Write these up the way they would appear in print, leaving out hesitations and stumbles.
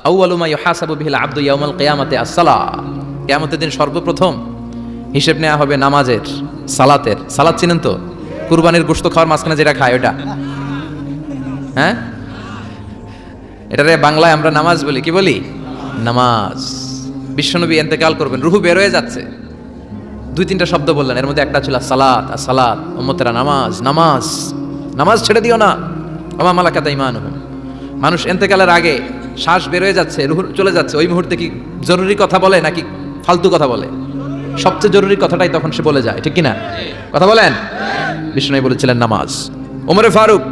আউয়ালু মা ইউহাসাবু বিহিল আবদু ইয়াউমাল কিয়ামাতি আস-সালাহ, কিয়ামতের দিন সর্বপ্রথম হিসেব নেওয়া হবে নামাজের, সালাতের। সালাত চিনেন তো? কুরবানির গোশত খাওয়ার মাঝখানে যেটা খায় ওটা, হ্যাঁ, এটারে বাংলায় আমরা নামাজ বলি। কি বলি? নামাজ। বিশ্বনবী ইন্তেকাল করবেন, রূহ বের হয়ে যাচ্ছে, 2-3টা শব্দ বললেন, এর মধ্যে একটা ছিল সালাত। আর সালাত, উম্মতেরা নামাজ, নামাজ, নামাজ ছেড়ে দিও না। ওমা মালাকাত আইমানুহুম। মানুষ ইন্তেকালের আগে শ্বাস বের হয়ে যাচ্ছে, রূহ চলে যাচ্ছে, ওই মুহূর্তে কি জরুরি কথা বলে নাকি ফালতু কথা বলে? সবচেয়ে জরুরি কথাটাই তখন সে বলে যায়, ঠিক কি না? কথা বলেন। বিষ্ণু বলেছিলেন নামাজ। ওমরে ফারুক,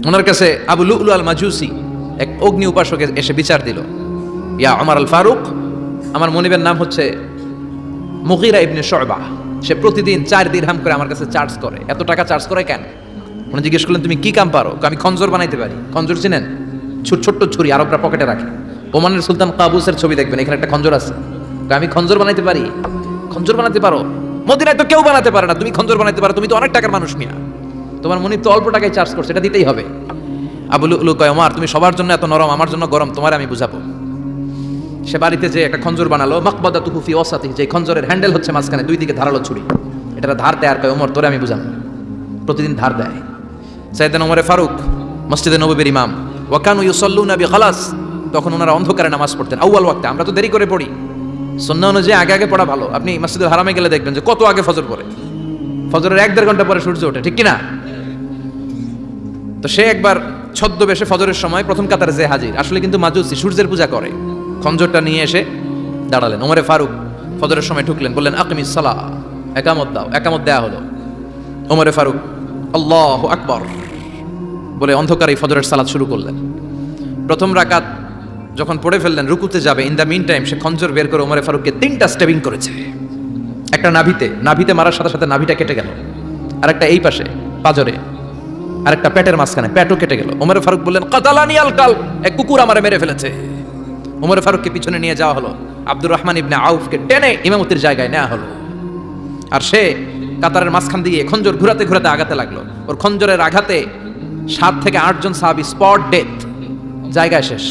ওনার কাছে আবু লুলু আল মাজুসি, এক অগ্নি উপাসক এসে বিচার দিল, ইয়া ওমর আল ফারুক, আমার মনিবের নাম হচ্ছে মুগীরা ইবনে শুবা, সে প্রতিদিন 4 দিরহাম করে আমার কাছে চার্জ করে। এত টাকা চার্জ করে কেন? উনি জিজ্ঞেস করলেন, তুমি কি কাম পারো? আমি খঞ্জর বানাইতে পারি। খঞ্জর চিনেন? ছোট্ট ছুরি, আরবরা পকেটে রাখে। ওমানের সুলতান কাবুসের ছবি দেখবেন, এখানে একটা খঞ্জর আছে। আমি খঞ্জর বানাইতে পারি। খঞ্জর বানাতে পারো? মদিনায় তো কেউ বানাতে পারে না, তুমি খঞ্জর বানাইতে পারো? তুমি তো অনেক টাকার মানুষ মিয়া, তোমার মনিব তো অল্প টাকায় চার্জ করছে, এটা দিতেই হবে। আবু লুলু কয়, ওমর তুমি সবার জন্য এত নরম, আমার জন্য গরম, তোমার আমি বুঝাবো। সে বাড়িতে যে একটা খঞ্জর বানালো, মাকবাদাতুহু ফি ওয়াসাতিহি, যে খঞ্জরের হ্যান্ডেল হচ্ছে মাঝখানে, 2 দিকে ধারালো ছুরি, এটা ধার দেয়। আর কয়, ওমর তোরে আমি বুঝাবো। প্রতিদিন ধার দেয়। সাইয়েদনা ওমরে ফারুক মসজিদে নববীর ইমাম, ওয়া কানু ইউসাল্লুনা বিখালাস, তখন ওনারা অন্ধকারে নামাজ পড়তেন আউয়াল ওয়াক্তে। আমরা তো দেরি করে পড়ি, সুন্নাহ অনুযায়ী আগে আগে পড়া ভালো। আপনি মসজিদুল হারামে গেলে দেখবেন যে কত আগে ফজর পড়ে, ফজরের 1-1.5 ঘন্টা পরে সূর্য ওঠে, ঠিক কি না? তো সে একবার ছদ্মবেশে ফজরের সময় প্রথম কাতারে যে হাজির, আসলে কিন্তু মাজুসি, সূর্যের পূজা করে। খঞ্জরটা নিয়ে এসে দাঁড়ালেন। ওমরে ফারুক ফজরের সময় ঢুকলেন, বললেন আকিমিস সালাহ, একামত দাও। একামত দেয়া হলো। ওমরে ফারুক আল্লাহু আকবার বলে অন্ধকারে ফজরের সালাত শুরু করলেন। প্রথম রাকাত যখন পড়ে ফেললেন, রুকুতে যাবে, ইন দ্য মিন টাইম সে খঞ্জর বের করে ওমরে ফারুককে 3টা স্টেবিং করেছে। একটা নাভিতে মারার সাথে সাথে নাভিটা কেটে গেল, আর একটা এই পাশে পাজরে, আর একটা পেটের মাঝখানে, পেটও কেটে গেল। ওমরে ফারুক বললেন কাতালানি আল কাল, এক কুকুর আমারে মেরে ফেলেছে। ওমরে ফারুককে পিছনে নিয়ে যাওয়া হলো। আব্দুর রহমান ইবনে আউফকে টেনে ইমামতির জায়গায় নেওয়া হলো। আর সে কাতারের মাঝখান দিয়ে খঞ্জর ঘুরাতে ঘুরাতে আঘাতে লাগলো। ওর খঞ্জরের আঘাতে 7 থেকে 8 জন সাহাবী স্পট ডেথ, জায়গায় শেষ।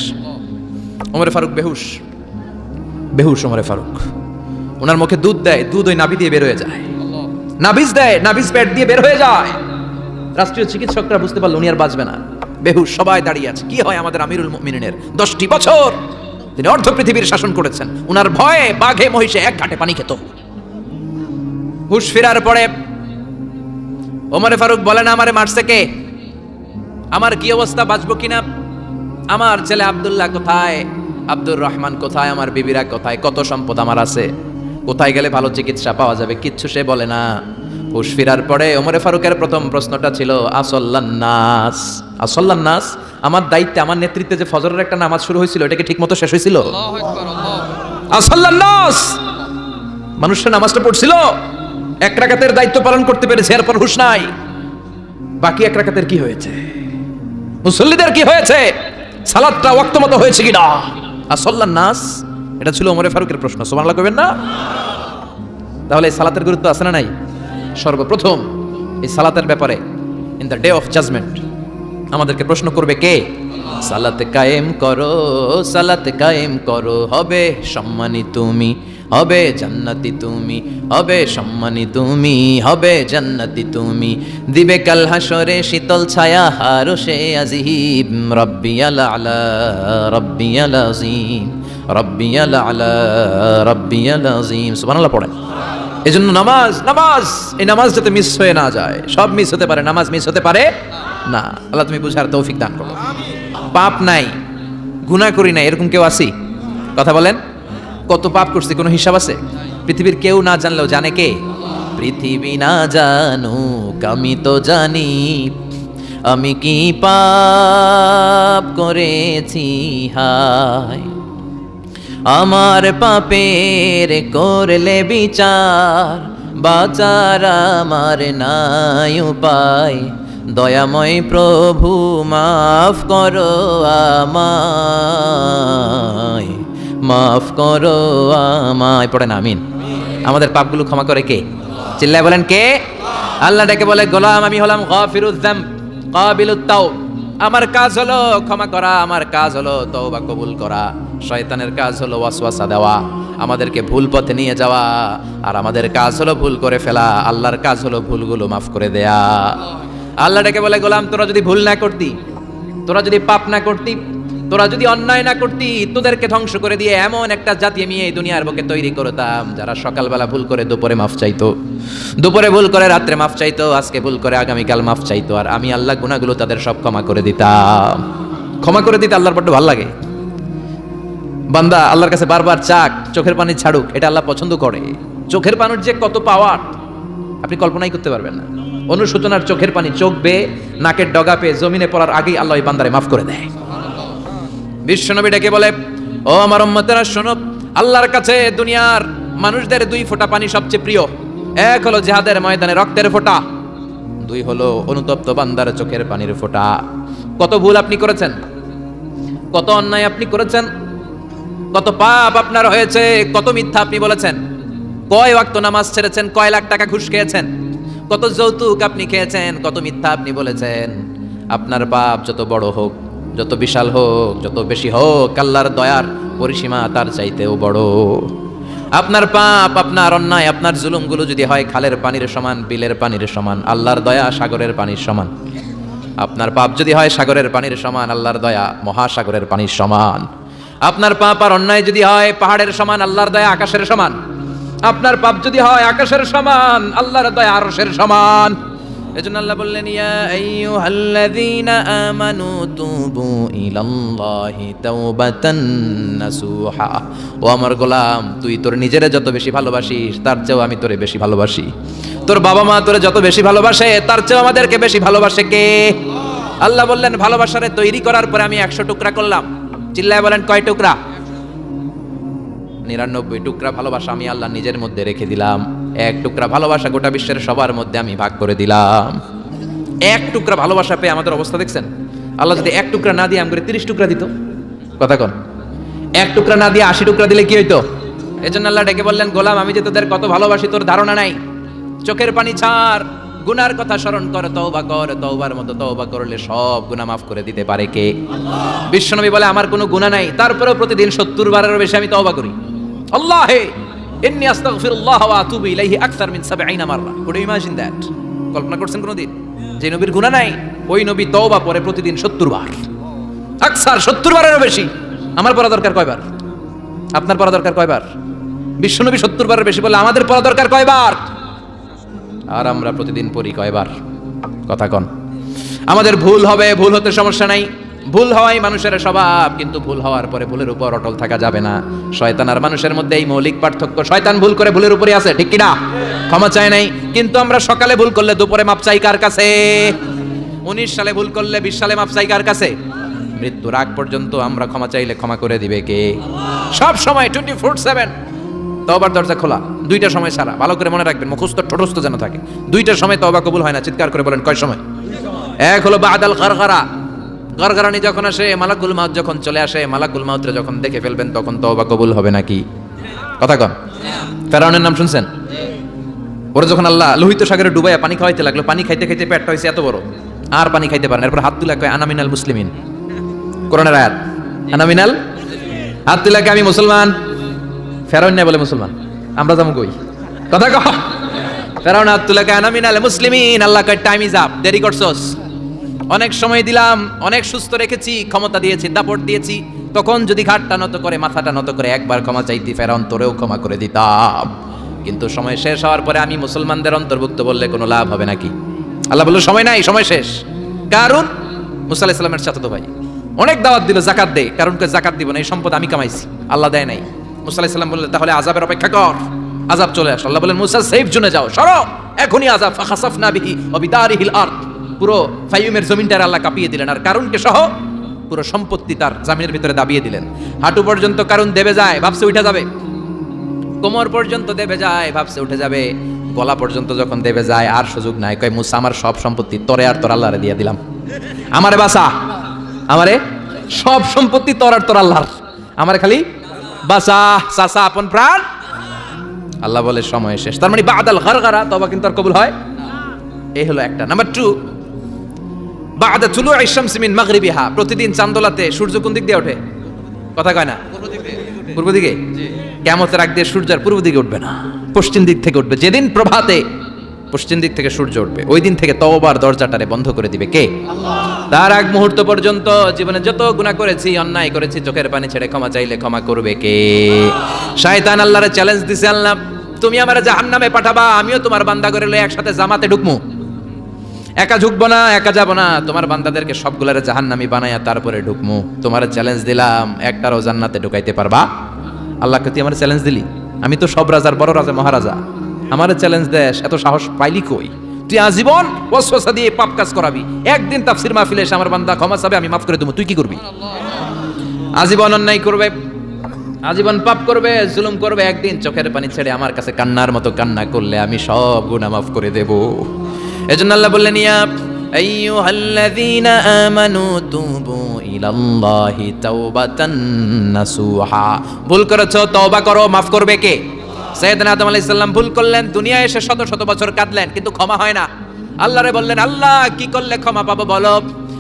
ওমরে ফারুক বেহুশ। ওমরে ফারুক, ওনার মুখে দুধ দেয়, দুধ ওই নাভি দিয়ে বের হয়ে যায়। নাভিজ দেয়, নাভিজ পেট দিয়ে বের হয়ে যায়। রাষ্ট্রীয় চিকিৎসকরা বুঝতে পারলো উনি আর বাঁচবে না, বেহুশ। সবাই দাঁড়িয়ে আছে। কি হয় আমাদের আমিরুল মুমিনিনের? 10টি বছর তিনি অর্ধ পৃথিবীর শাসন করেছেন, উনার ভয়ে বাঘে মহিষে এক ঘাটে পানি খেত। হুশ ফেরার পরে ওমরে ফারুক বলেন, আমারে মারছে কে? আমার কি অবস্থা, বাঁচবো কিনা? আমার ছেলে আব্দুল্লাহ কোথায়? আব্দুর রহমান কোথায়? আমার বিবিরা কোথায়? কত সম্পদ আমার আছে, কোথায় গেলে ভালো চিকিৎসা পাওয়া যাবে? কিচ্ছু সে বলে না। হুশ ফেরার পরে ওমরে ফারুকের প্রথম প্রশ্নটা ছিল আসল্লান্নাস, আসল্লান্নাস, আমার দায়িত্বে, আমার নেতৃত্বে যে ফজরের একটা নামাজ শুরু হয়েছিল, এটা কি ঠিক মতো শেষ হয়েছিল? আসল্লান্নাস, মানুষের নামাজটা পড়ছিল, 1 রাকাতের দায়িত্ব পালন করতে পেরেছে, এরপর হুশ নাই। বাকি 1 রাকাতের কি হয়েছে? মুসল্লিদের কি হয়েছে? সালাতটা ওয়াক্ত মতো হয়েছে কিনা? আসল্লান্নাস, এটা ছিল ওমরে ফারুকের প্রশ্ন। সুবহানাল্লাহ কইবেন না? তাহলে এই সালাতের গুরুত্ব আছে না নাই? সর্বপ্রথম এই সালাতের ব্যাপারে in the day of judgment আমাদেরকে প্রশ্ন করবে কে? সালাতে কায়েম করো, সালাতে কায়েম করো, হবে সম্মানী তুমি, হবে জান্নাতি তুমি, হবে সম্মানী তুমি, হবে জান্নাতি তুমি, দিবে কাল হাসরে শীতল ছায়া আরশে আজিম, রব্বিয়াল আলা রব্বিয়াল আযীম, রব্বিয়াল আলা রব্বিয়াল আযীম। সুবহানাল্লাহ পড়েন। এজন্য নামাজ, এই নামাজ যাতে মিস হয়ে না যায়। সব মিস হতে পারে, নামাজ মিস হতে পারে না। আল্লাহ তুমি বুঝার তৌফিক দান করো। পাপ নাই, গুনাহ করি না, এরকম কেউ আছি? কথা বলেন। কত পাপ করছি, কোনো হিসাব আছে? পৃথিবীর কেউ না জানলেও জানে কে? পৃথিবী না জানুক আমি তো জানি, আমি কি পাপ করেছি হায়, আমার পাপের করলে বিচার, বাঁচার আমার নাই উপায়, দয়াময় প্রভু মাফ করো আমায়, মাফ করো আমায়। পড়েন আমিন। আমাদের পাপগুলো ক্ষমা করে কে? চিল্লায় বলেন কে? আল্লাহ ডেকে বলে, গোলাম আমি হলাম গাফিরুয যামব কাবিলুত তাওব, আমার কাজ হলো ক্ষমা করা, আমার কাজ হলো তওবা কবুল করা, শয়তানের কাজ হলো ওয়াসওয়াসা দেওয়া, আমাদেরকে ভুল পথে নিয়ে যাওয়া, আর আমাদের কাজ হলো ভুল করে ফেলা, আল্লাহর কাজ হলো ভুলগুলো মাফ করে দেয়া। আল্লাহ ডেকে বলে, গোলাম তোরা যদি ভুল না করতি, তোরা যদি পাপ না করতি, তোরা যদি অন্যায় না করতি, তোদেরকে ধ্বংস করে দিয়ে এমন একটা জাতি আমি এই দুনিয়ার বুকে তৈরি করতাম যারা সকালবেলা ভুল করে দুপুরে মাফ চাইতো, দুপুরে ভুল করে রাত্রে মাফ চাইতো, আজকে ভুল করে আগামীকাল মাফ চাইতো, আর আমি আল্লাহ গুনাহগুলো তাদের সব ক্ষমা করে দিতাম। ক্ষমা করে দিতে আল্লাহর বড্ড ভালো লাগে। বান্দা আল্লাহর কাছে বারবার চাক, চোখের পানি ছাড়ুক, এটা আল্লাহ পছন্দ করে। চোখের পানির যে কত পাওয়ার আপনি কল্পনাই করতে পারবেন না। অনুশোচনার চোখের পানি চোখ বেয়ে নাকের ডগা পেয়ে জমিনে পড়ার আগেই আল্লাহ এই বান্দারে মাফ করে দেয়। বিশ্বনবী ডেকে বলে, ও আমার উম্মতেরা শোনো, আল্লাহর কাছে দুনিয়ার মানুষদের দুই ফোঁটা পানি সবচেয়ে প্রিয়। এক হলো জিহাদের ময়দানে রক্তের ফোঁটা, দুই হলো অনুতপ্ত বান্দার চোখের পানির ফোঁটা। কত ভুল আপনি করেছেন, কত অন্যায় আপনি করেছেন, কত পাপ আপনার হয়েছে, কত মিথ্যা আপনি বলেছেন, কয় ওয়াক্ত নামাজ ছেড়েছেন, কয় লাখ টাকা ঘুষ খেয়েছেন, কত যৌতুক আপনি খেয়েছেন, কত মিথ্যা আপনি বলেছেন। আপনার পাপ যত বড় হোক, যত বিশাল হোক, যত বেশি হোক, আল্লাহর দয়ার পরিসীমা তার চাইতেও বড়। আপনার পাপ, আপনার অন্যায়, আপনার জুলুমগুলো যদি হয় খালের পানির সমান, বিলের পানির সমান, আল্লাহর দয়া সাগরের পানির সমান। আপনার পাপ যদি হয় সাগরের পানির সমান, আল্লাহর দয়া মহাসাগরের পানির সমান। আপনার পাপ আর অন্যায় যদি হয় পাহাড়ের সমান, আল্লাহর দয়া আকাশের সমান। আপনার পাপ যদি হয় আকাশের সমান, আল্লাহর দয়া আরশের সমান। এজন্য আল্লাহ বললেন, ইয়া আইয়ুহাল্লাযীনা আমানু তুবু ইলাল্লাহি তাওবাতান নাসুহা। ও আমার গোলাম, তুই তোর নিজেরে যত বেশি ভালোবাসিস তার চেয়েও আমি তোরে বেশি ভালোবাসি। তোর বাবা মা তোরে যত বেশি ভালোবাসে তার চেয়েও আমাদেরকে বেশি ভালোবাসে কে? আল্লাহ বললেন, ভালোবাসারে তৈরি করার পরে আমি 100 টুকরা করলাম। চিল্লায় বলেন, কয় টুকরা? 99 টুকরা ভালোবাসা আমি আল্লাহ নিজের মধ্যে রেখে দিলাম। 1 টুকরা ভালোবাসা গোটা বিশ্বের সবার মধ্যে আমি ভাগ করে দিলাম। 1 টুকরা ভালোবাসা পেয়ে আমাদের অবস্থা দেখছেন? আল্লাহ যদি 1 টুকরা না দিয়ে আমাকে 30 টুকরা দিত, কথা কন, 1 টুকরা না দিয়ে 80 টুকরা দিলে কি হইতো? এজন্য আল্লাহ ডেকে বললেন, গোলাম আমি যে তোদের কত ভালোবাসি তোর ধারণা নাই। চোখের পানি ছাড়, গুনার কথা স্মরণ কর, তওবা কর। তওবার মতো তওবা করলে সব গুনাহ মাফ করে দিতে পারে কে? বিশ্বনবী বলে, আমার কোনো গুনাহ নাই, তারপরেও প্রতিদিন 70 বারেরও বেশি আমি তওবা করি। আল্লাহে ইন্নী আস্তাগফিরুল্লাহ ওয়া আতুবু ইলাইহি আকসার মিন 70 মাররা। Could you imagine that? কল্পনা করছেন কোনদিন যে নবীর গুনাহ নাই, ওই নবী তওবা করে প্রতিদিন 70 বার, আকসার 70 বারেরও বেশি। আমার পড়া দরকার কয়বার? আপনার পড়া দরকার কয়বার? বিশ্বনবী 70 বারের বেশি বলে আমাদের পড়া দরকার কয়বার? আর আমরা প্রতিদিন পড়ি কয়বার? কথা কন। আমাদের ভুল হবে, ভুল হতে সমস্যা নাই, ভুল হওয়াই মানুষের স্বভাব, কিন্তু ভুল হওয়ার পরে ভুলের উপর অটল থাকা যাবে না। শয়তান আর মানুষের মধ্যে এই মৌলিক পার্থক্য। শয়তান ভুল করে ভুলের উপরে আছে, ঠিক কি না? ক্ষমা চায় নাই, কিন্তু আমরা সকালে ভুল করলে দুপুরে মাপ চাই কার কাছে? 19 সালে ভুল করলে 20 সালে মাপ চাই কার কাছে? মৃত্যুর আগ পর্যন্ত আমরা ক্ষমা চাইলে ক্ষমা করে দিবে কে? সব সময় 24/7 তওবার দরজা খোলা, 2টা সময় ছাড়া। ভালো করে মনে রাখবেন, মুখস্থ ঠোঁটস্থ যেন থাকে। 2টার সময় তওবা কবুল হয় না, চিৎকার করে বলেন কয় সময়? এক হলো বাদাল গারগারা, গারগারানি যখন আসে, মালাকুল মাউত যখন চলে আসে, মালাকুল মাউতরে যখন দেখে ফেলবেন তখন তওবা কবুল হবে নাকি? কথা কন। ফেরাউনের নাম শুনছেন? ওরা যখন আল্লাহ লোহিত সাগরে ডুবাইয়া পানি খাওয়াইতে লাগলো, পানি খাইতে খাইতে পেটটা হয়েছে এত বড়, আর পানি খাইতে পারেন। এরপর হাত তুলে কয়, আনা মিনাল মুসলিমিন। কোরআনের আয়াত, আনা মিনাল, হাত তুলে কয় আমি মুসলমান। ফেরাউন না বলে মুসলমান, আমরা যাবো কই? কথা কহ। ফেরাউন হাত তুলে কয় আনা মিনাল মুসলিমিন। আল্লাহ কয় টাইম ইজ আপ, দেরি করছস। অনেক সময় দিলাম, অনেক সুস্থ রেখেছি, ক্ষমতা দিয়েছি, দাপট দিয়েছি, তখন যদি ঘাটটা নত করে, মাথাটা নত করে একবার ক্ষমা চাইতি, ফেরাউন তোরেও ক্ষমা করে দিতাম। কিন্তু সময় শেষ হওয়ার পরে আমি মুসলমানদের অন্তর্ভুক্ত বললে কোনো লাভ হবে নাকি? আল্লাহ বলল সময় নাই, সময় শেষ। কারণ মুসা আলাইহিস সালামের চাচাতো ভাই অনেক দাওয়াত দিল, জাকাত দে। কারণ কে জাকাত দিব না, এই সম্পদ আমি কামাইছি, আল্লাহ দেয় নাই। মুসা আলাইহিস সালাম বললেন তাহলে আযাবের অপেক্ষা কর। আযাব চলে আসে। আল্লাহ বলেন মুসা সেফ জোনে যাও, সরো, এখনই আযাব। ফাখাসাফনা বিহি ওয়া বিদারিহিল আরদ, পুরো ফাইয়ুমের জমিনটার আল্লাহ কাঁপিয়ে দিলেন, আর কারুনকে সহ পুরো সম্পত্তি তার জামিনের ভিতরে দাবিয়ে দিলেন। হাঁটু পর্যন্ত কারুন দেবে যায়, ভাবছে উঠে যাবে। কোমর পর্যন্ত দেবে যায়, ভাবছে উঠে যাবে। গলা পর্যন্ত যখন দেবে যায় আর সুযোগ নাই। কয় মুসা আমার সব সম্পত্তি তোরে আর তোর আল্লাহরে দিয়ে দিলাম, আমারে বাঁচা, আমারে সব সম্পত্তি তোর আর তোর আল্লাহর, আমারে খালি বাঁচা, চাচা আপন প্রাণ। আল্লাহ বলে সময় শেষ। তার মানে বাদাল গারগারা তওবা কিন্তু আর কবুল হয়? এই হলো একটা। নাম্বার 2, বা'দা তুলু'i শামসি মিন মাগরিবিহা, প্রতিদিন চাঁদোলাতে সূর্য কোন দিক দিয়ে ওঠে? কথা কয় না? পূর্ব দিকে। কিয়ামতের আগ দিয়ে সূর্য আর পূর্ব দিকে উঠবে না, পশ্চিম দিক থেকে উঠবে। যেদিন প্রভাতে পশ্চিম দিক থেকে সূর্য উঠবে, ওই দিন থেকে তওবার দরজাটারে বন্ধ করে দিবে কে? আল্লাহ। তার আগ মুহূর্ত পর্যন্ত জীবনে যত গুনাহ করেছি, অন্যায় করেছি, চোখের পানি ছেড়ে ক্ষমা চাইলে ক্ষমা করবে কে? শয়তান আল্লাহরে চ্যালেঞ্জ দিছে, আল্লাহ তুমি আমারে জাহান্নামে পাঠাবা, আমিও তোমার বান্দা করে লয়ে একসাথে জামাতে ঢুকমু। একা ঢুকবো না, একা যাবো না, তোমার বান্দাদেরকে সবগুলারে জাহান্নামী বানায়া তারপরে ঢুকমু। তোমার চ্যালেঞ্জ দিলাম, একটারও জান্নাতে ঢুকাইতে পারবা? আল্লাহকে তুই আমার চ্যালেঞ্জ দিলি? আমি তো সব রাজার বড় রাজা, মহারাজা, আমার চ্যালেঞ্জ দেশ, এত সাহস পাইলি কই? তুই আজীবন ওয়াসওয়াসা দিয়ে পাপ কাজ করাবি, একদিন তাফসীর মাহফিলে এসে আমার বান্দা ক্ষমা চাবে, আমি মাফ করে দেবো, তুই কি করবি? আজীবন অন্যায় করবে, আজীবন পাপ করবে, জুলুম করবে, একদিন চোখের পানি ছেড়ে আমার কাছে কান্নার মতো কান্না করলে আমি সব গুনাহ মাফ করে দেব। এজন্য আল্লাহ বললেন, ইয়া আইয়ুহাল্লাযীনা আমানু তুবু ইলাল্লাহি তাওবাতান নাসুহা। ভুল করেছো, তওবা করো, মাফ করবে কে? সাইয়েদনা আদম আলাইহিস সালাম ভুল করলেন, দুনিয়ায় এসে শত শত বছর কাঁদলেন, কিন্তু ক্ষমা হয় না। আল্লাহরে বললেন, আল্লাহ কি করলে ক্ষমা পাবো বলো?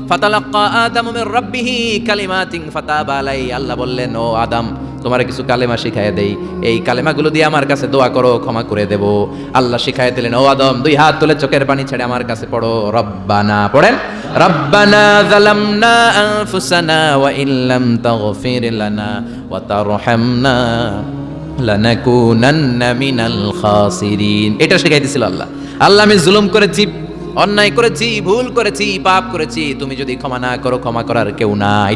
ফাতালাক্কা আদামু মির রাব্বিহি কালিমাতিন ফাতাবা আলাইহি। আল্লাহ বললেন, ও আদম, তোমার কিছু কালেমা শিখাইয়া দেই, এই কালেমাগুলো দিয়ে আমার কাছে দোয়া করো, ক্ষমা করে দেব। আল্লাহ শিখাইয়া দিলেন, ও আদম, দুই হাত তুলে চোখের পানি ছেড়ে আমার কাছে পড়ো, রব্বানা, পড়েন, রব্বানা যালামনা আনফুসানা ওয়া ইল্লাম তাগফির লানা ওয়া তারহামনা লানাকুনান্না মিনাল খাসিরিন। এটা শিখাই দিয়েছিল আল্লাহ। আল্লাহ, আমি জুলুম করেছি, অন্যায় করেছি, ভুল করেছি, পাপ করেছি, তুমি যদি ক্ষমা না করো, ক্ষমা করার কেউ নাই।